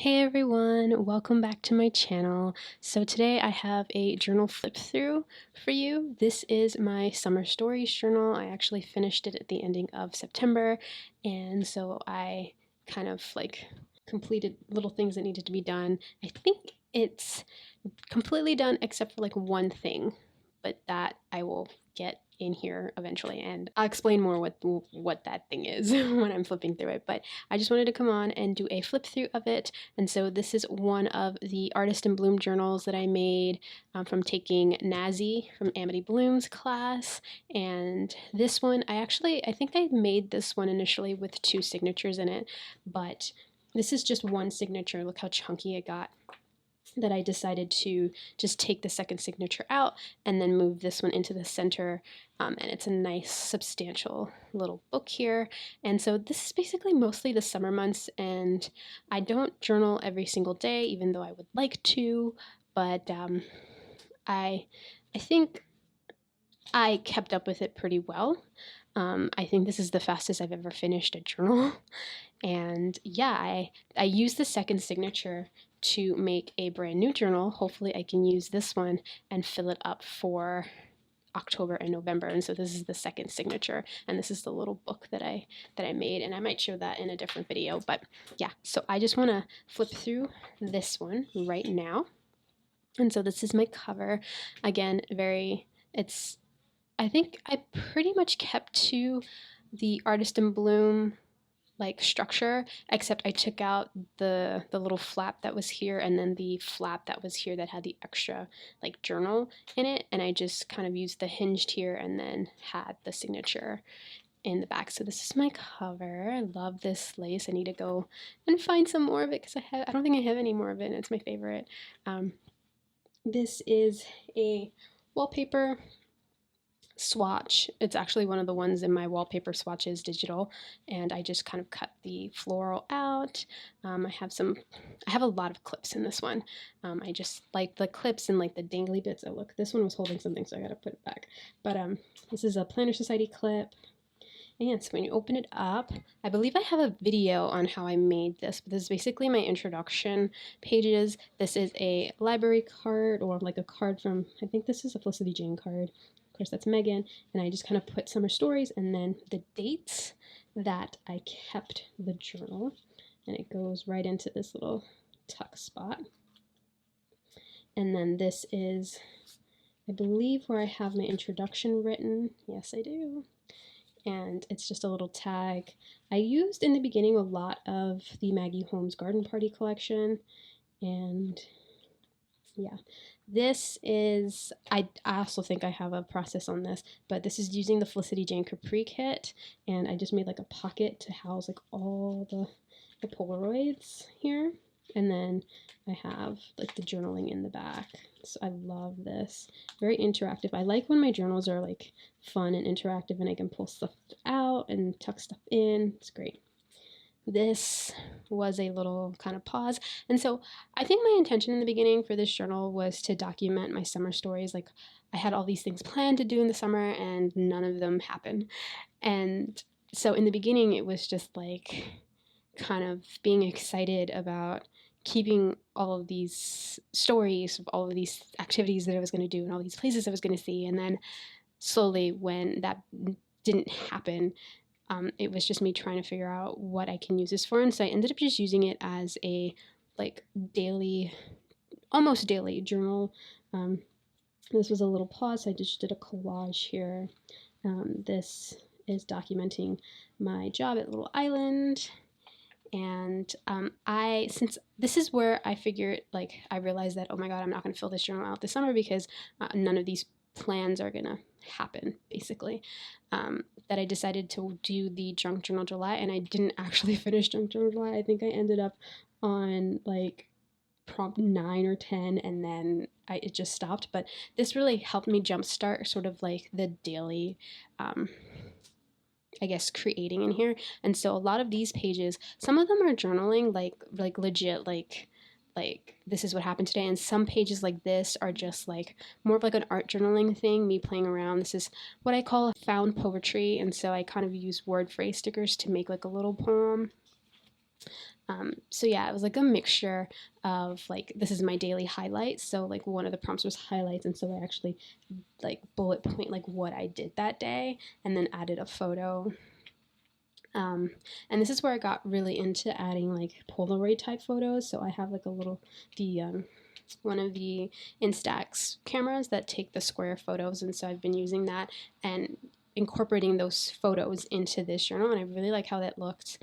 Hey everyone, welcome back to my channel. So today I have a journal flip through for you. This is my summer stories journal. I actually finished it at the ending of September, and so I kind of completed little things that needed to be done. I think it's completely done except for like one thing, but that I will get in here eventually, and I'll explain more what that thing is when I'm flipping through it. But I just wanted to come on and do a flip through of it. And so this is one of the Artist in Bloom journals that I made from taking Nazi from Amity Bloom's class. And this one, I think I made this one initially with two signatures in it, but this is just one signature. Look how chunky it got, that I decided to just take the second signature out and then move this one into the center. And it's a nice substantial little book here. And so this is basically mostly the summer months, and I don't journal every single day, even though I would like to, but I think I kept up with it pretty well. I think this is the fastest I've ever finished a journal. And yeah, I used the second signature to make a brand new journal. Hopefully I can use this one and fill it up for October and November. And so this is the second signature, and this is the little book that I made, and I might show that in a different video. But yeah, so I just want to flip through this one right now. And so this is my cover. Again, I think I pretty much kept to the Artist in Bloom structure, except I took out the little flap that was here, and then the flap that was here that had the extra journal in it, and I just kind of used the hinged here and then had the signature in the back. So this is my cover. I love this lace. I need to go and find some more of it because I don't think I have any more of it, and it's my favorite. This is a wallpaper swatch. It's actually one of the ones in my wallpaper swatches digital, and I just kind of cut the floral out. I have a lot of clips in this one. I just like the clips and like the dangly bits. Oh look, this one was holding something, so I gotta put it back. But this is a Planner Society clip. And so when you open it up, I believe I have a video on how I made this, but this is basically my introduction pages. This is a library card, or like a card from, I think this is a Felicity Jane card. Of course, that's Megan. And I just kind of put summer stories and then the dates that I kept the journal. And it goes right into this little tuck spot. And then this is, I believe, where I have my introduction written. Yes, I do. And it's just a little tag. I used in the beginning a lot of the Maggie Holmes Garden Party collection, and yeah, this is, I also think I have a process on this, but this is using the Felicity Jane Capri kit, and I just made like a pocket to house like all the Polaroids here, and then I have like the journaling in the back. So I love this. Very interactive. I like when my journals are like fun and interactive and I can pull stuff out and tuck stuff in. It's great. This was a little kind of pause. And so I think my intention in the beginning for this journal was to document my summer stories. Like, I had all these things planned to do in the summer and none of them happened. And so in the beginning it was just like kind of being excited about keeping all of these stories, all of these activities that I was going to do, and all these places I was going to see. And then slowly, when that didn't happen, it was just me trying to figure out what I can use this for. And so I ended up just using it as a daily, almost daily journal. This was a little pause. I just did a collage here. This is documenting my job at Little Island. And since this is where I figured, I realized that, oh my God, I'm not going to fill this journal out this summer because none of these plans are going to happen, basically, that I decided to do the Junk Journal July, and I didn't actually finish Junk Journal July. I think I ended up on prompt 9 or 10, and then it just stopped. But this really helped me jumpstart sort of the daily I guess creating in here. And so a lot of these pages, some of them are journaling, like legit, like this is what happened today, and some pages like this are just more of an art journaling thing, me playing around. This is what I call found poetry, and so I kind of use word phrase stickers to make a little poem. So yeah, it was like a mixture of like, this is my daily highlights. So like one of the prompts was highlights, and so I actually like bullet point like what I did that day, and then added a photo. And this is where I got really into adding like Polaroid type photos. So I have like a little, one of the Instax cameras that take the square photos, and so I've been using that and incorporating those photos into this journal, and I really like how that looked.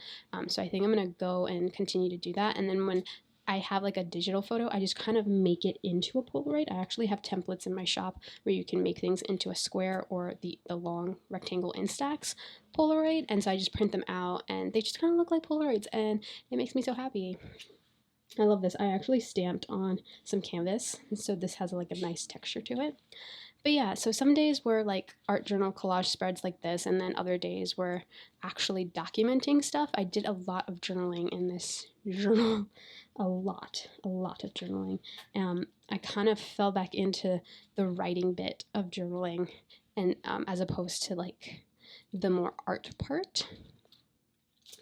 So I think I'm gonna go and continue to do that. And then when I have like a digital photo, I just kind of make it into a Polaroid. I actually have templates in my shop where you can make things into a square or the long rectangle Instax Polaroid, and so I just print them out and they just kind of look like Polaroids, and it makes me so happy. I love this. I actually stamped on some canvas, so this has like a nice texture to it. But yeah, so some days were like art journal collage spreads like this, and then other days were actually documenting stuff. I did a lot of journaling in this journal, a lot of journaling. I kind of fell back into the writing bit of journaling, and as opposed to like the more art part.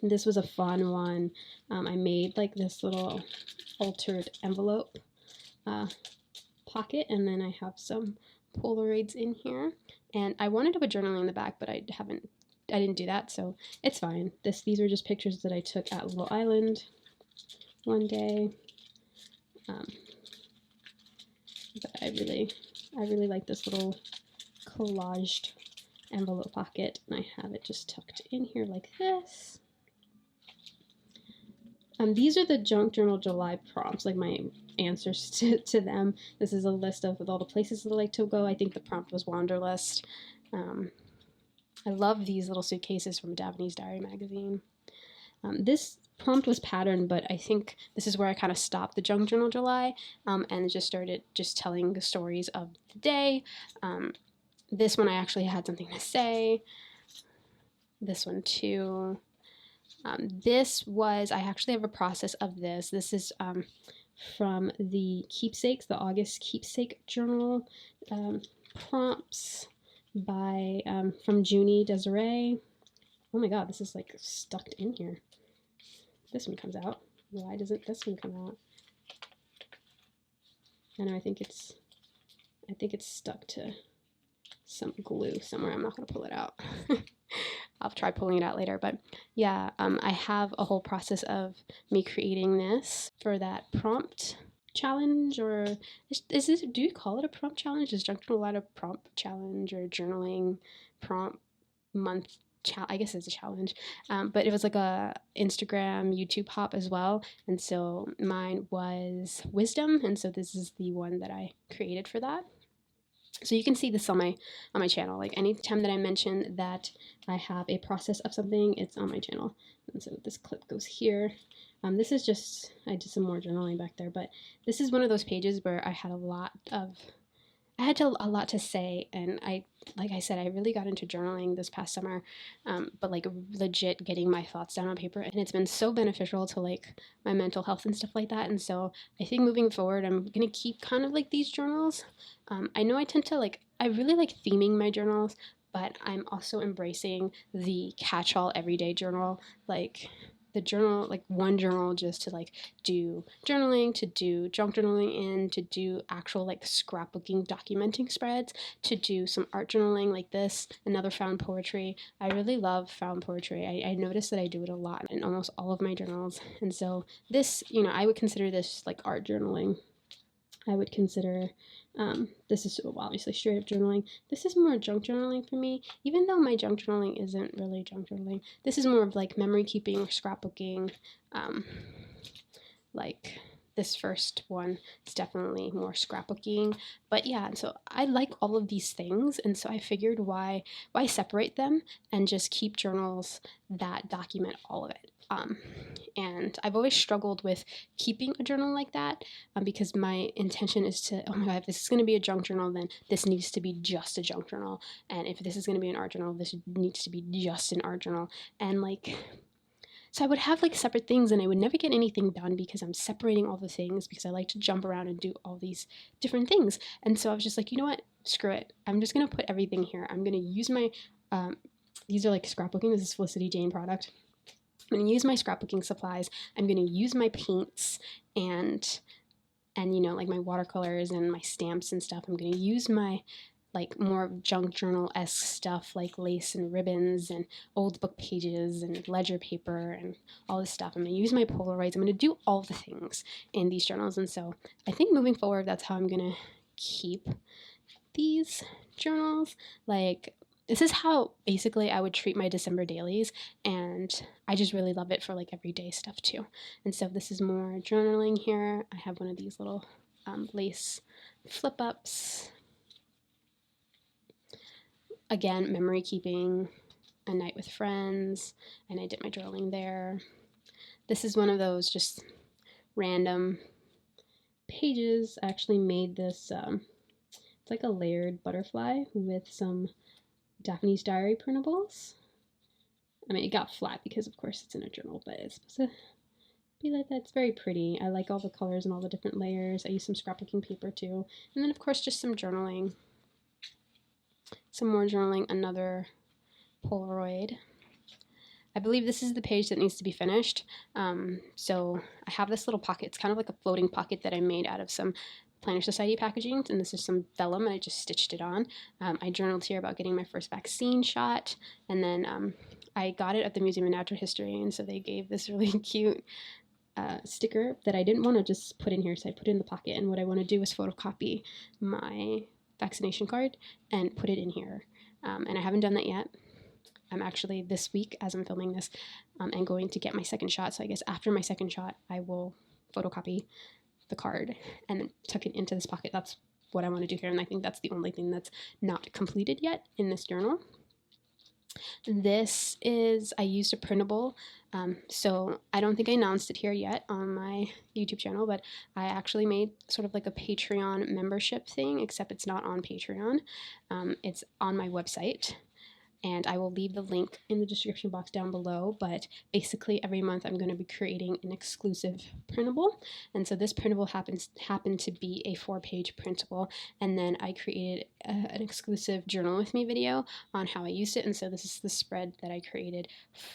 This was a fun one. I made like this little altered envelope pocket, and then I have some Polaroids in here. And I wanted to put journaling in the back, but I didn't do that, so it's fine. These are just pictures that I took at Little Island one day. But I really like this little collaged envelope pocket, and I have it just tucked in here like this. These are the Junk Journal July prompts, like my answers to them. This is a list of all the places that I like to go. I think the prompt was Wanderlust. I love these little suitcases from Daphne's Diary magazine. This prompt was patterned, but I think this is where I kind of stopped the Junk Journal July and just started just telling the stories of the day. This one I actually had something to say. This one too. I actually have a process of this. This is from the Keepsakes, the August Keepsake Journal prompts by from Junie Desiree. Oh my god, this is like stuck in here. This one comes out. Why doesn't this one come out? I know, I think it's stuck to some glue somewhere. I'm not gonna pull it out. I'll try pulling it out later, but yeah, I have a whole process of me creating this for that prompt challenge, or is this, do you call it a prompt challenge? Is Junk Journal a prompt challenge or journaling prompt month? I guess it's a challenge, but it was like a Instagram, YouTube hop as well, and so mine was wisdom, and so this is the one that I created for that. So you can see this on my channel. Like anytime that I mention that I have a process of something, it's on my channel. And so this clip goes here. This is just, I did some more journaling back there, but this is one of those pages where I had a lot to say, and like I said, I really got into journaling this past summer, but like legit getting my thoughts down on paper, and it's been so beneficial to like my mental health and stuff like that. And so I think moving forward, I'm gonna keep kind of like these journals. I know I tend to like, I really like theming my journals, but I'm also embracing the catch-all everyday journal, like the journal, like one journal just to like do journaling, to do junk journaling in, to do actual like scrapbooking, documenting spreads, to do some art journaling like this, another found poetry. I really love found poetry. I noticed that I do it a lot in almost all of my journals. And so this, I would consider this like art journaling. I would consider, this is obviously straight up journaling. This is more junk journaling for me, even though my junk journaling isn't really junk journaling. This is more of like memory keeping or scrapbooking. Like this first one is definitely more scrapbooking. But yeah, and so I like all of these things, and so I figured why separate them and just keep journals that document all of it. And I've always struggled with keeping a journal like that because my intention is to, oh my god, if this is going to be a junk journal, then this needs to be just a junk journal. And if this is going to be an art journal, this needs to be just an art journal. And like, so I would have like separate things, and I would never get anything done because I'm separating all the things, because I like to jump around and do all these different things. And so I was just like, you know what, screw it. I'm just going to put everything here. I'm going to use my, these are like scrapbooking. This is Felicity Jane product. I'm going to use my scrapbooking supplies. I'm going to use my paints and you know, like my watercolors and my stamps and stuff. I'm going to use my like more junk journal-esque stuff like lace and ribbons and old book pages and ledger paper and all this stuff. I'm going to use my Polaroids. I'm going to do all the things in these journals. And so I think moving forward, that's how I'm going to keep these journals. Like, this is how basically I would treat my December dailies, and I just really love it for like everyday stuff too. And so this is more journaling here. I have one of these little lace flip ups. Again, memory keeping, a night with friends, and I did my journaling there. This is one of those just random pages. I actually made this, it's like a layered butterfly with some Daphne's Diary printables. I mean, it got flat because, of course, it's in a journal, but it's supposed to be like that. It's very pretty. I like all the colors and all the different layers. I used some scrapbooking paper, too. And then, of course, just some journaling. Some more journaling, another Polaroid. I believe this is the page that needs to be finished. So I have this little pocket. It's kind of like a floating pocket that I made out of some Planner Society packaging, and this is some vellum, and I just stitched it on. I journaled here about getting my first vaccine shot, and then I got it at the Museum of Natural History, and so they gave this really cute sticker that I didn't want to just put in here, so I put it in the pocket, and what I want to do is photocopy my vaccination card and put it in here, and I haven't done that yet. I'm actually, this week, as I'm filming this, I'm going to get my second shot, so I guess after my second shot, I will photocopy the card and then tuck it into this pocket. That's what I want to do here, and I think that's the only thing that's not completed yet in this journal. This is, I used a printable, so I don't think I announced it here yet on my YouTube channel, but I actually made sort of like a Patreon membership thing, except it's not on Patreon. It's on my website, and I will leave the link in the description box down below. But basically every month I'm going to be creating an exclusive printable, and so this printable happened to be a 4-page printable, and then I created an exclusive journal with me video on how I used it. And so this is the spread that I created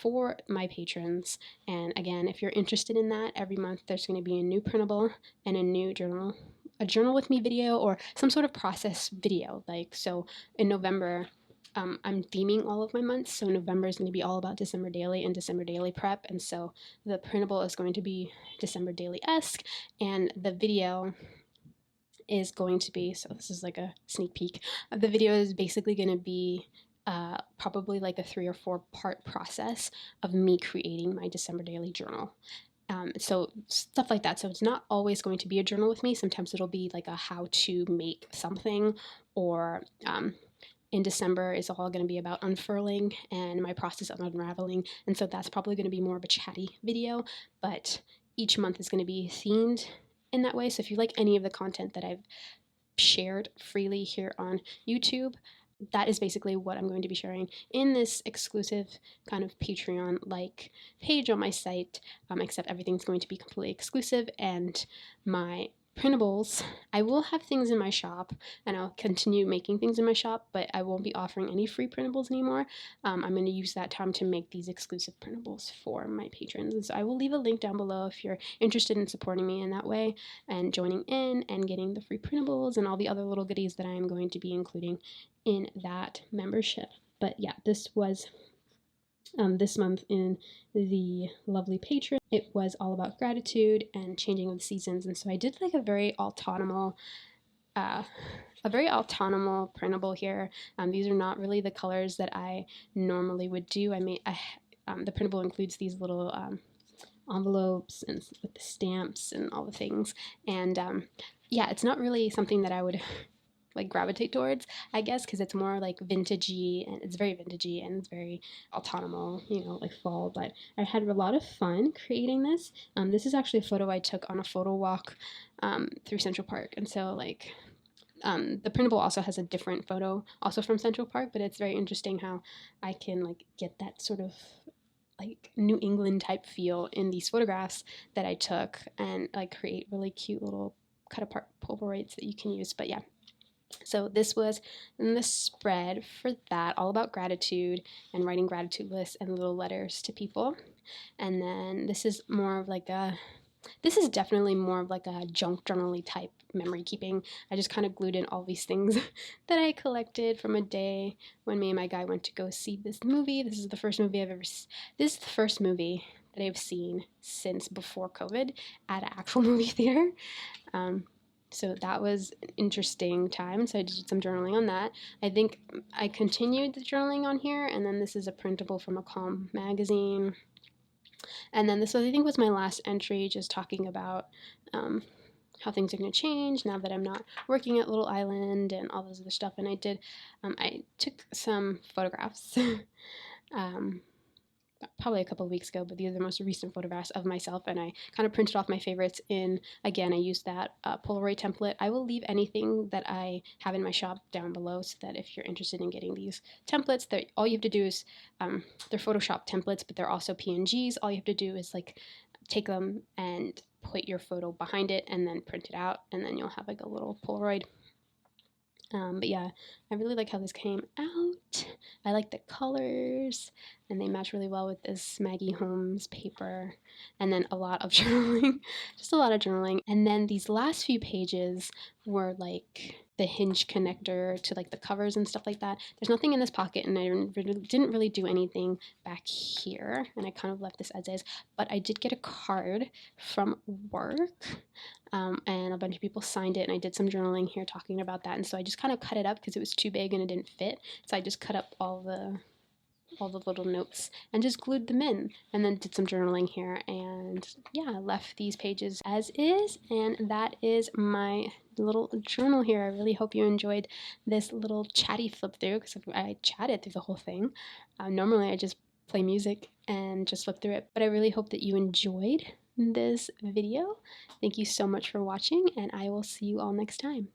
for my patrons. And again, if you're interested in that, every month there's going to be a new printable and a new journal, a journal with me video, or some sort of process video. Like, so in November, I'm theming all of my months, so November is going to be all about December Daily and December Daily prep, and so the printable is going to be December Daily-esque, and the video is going to be, so this is like a sneak peek, the video is basically going to be probably like a 3 or 4 part process of me creating my December Daily journal. So stuff like that. So it's not always going to be a journal with me. Sometimes it'll be like a how to make something, or in December is all going to be about unfurling and my process of unraveling, and so that's probably going to be more of a chatty video, but each month is going to be themed in that way. So if you like any of the content that I've shared freely here on YouTube, that is basically what I'm going to be sharing in this exclusive kind of Patreon-like page on my site, except everything's going to be completely exclusive, and my printables, I will have things in my shop, and I'll continue making things in my shop, but I won't be offering any free printables anymore. I'm going to use that time to make these exclusive printables for my patrons, and so I will leave a link down below if you're interested in supporting me in that way and joining in and getting the free printables and all the other little goodies that I am going to be including in that membership. But yeah, this was this month in the lovely patron. It was all about gratitude and changing of the seasons, and so I did like a very autonomous printable here. These are not really the colors that I normally would do. The printable includes these little envelopes and with the stamps and all the things, and yeah, it's not really something that I would like gravitate towards, I guess, because it's more like vintagey, and it's very vintagey and it's very autonomous, you know, like fall. But I had a lot of fun creating this. This is actually a photo I took on a photo walk through Central Park, and so like the printable also has a different photo also from Central Park, but it's very interesting how I can like get that sort of like New England type feel in these photographs that I took, and like create really cute little cut apart Polaroids that you can use. But yeah, So this was in the spread for that, all about gratitude and writing gratitude lists and little letters to people. And then this is more of like this is definitely more of like a junk journal-y type memory keeping. I just kind of glued in all these things that I collected from a day when me and my guy went to go see this movie. This is the first movie this is the first movie that I've seen since before COVID at an actual movie theater. So that was an interesting time. So I did some journaling on that. I think I continued the journaling on here, and then this is a printable from a Calm magazine. And then this, I think, was my last entry, just talking about how things are going to change now that I'm not working at Little Island and all those other stuff. And I took some photographs. um, Probably a couple of weeks ago, but these are the most recent photographs of myself, and I kind of printed off my favorites in, again, I used that Polaroid template. I will leave anything that I have in my shop down below so that if you're interested in getting these templates, that all you have to do is, they're Photoshop templates, but they're also PNGs. All you have to do is like take them and put your photo behind it and then print it out, and then you'll have like a little Polaroid. But yeah, I really like how this came out. I like the colors, and they match really well with this Maggie Holmes paper. And then a lot of journaling, just a lot of journaling. And then these last few pages were like the hinge connector to like the covers and stuff like that. There's nothing in this pocket, and I didn't really do anything back here, and I kind of left this as is. But I did get a card from work. And a bunch of people signed it, and I did some journaling here talking about that. And so I just kind of cut it up because it was too big and it didn't fit. So I just cut up all the little notes and just glued them in, and then did some journaling here, and yeah, left these pages as is. And that is my little journal here. I really hope you enjoyed this little chatty flip through, because I chatted through the whole thing. Normally I just play music and just flip through it, but I really hope that you enjoyed this video. Thank you so much for watching, and I will see you all next time.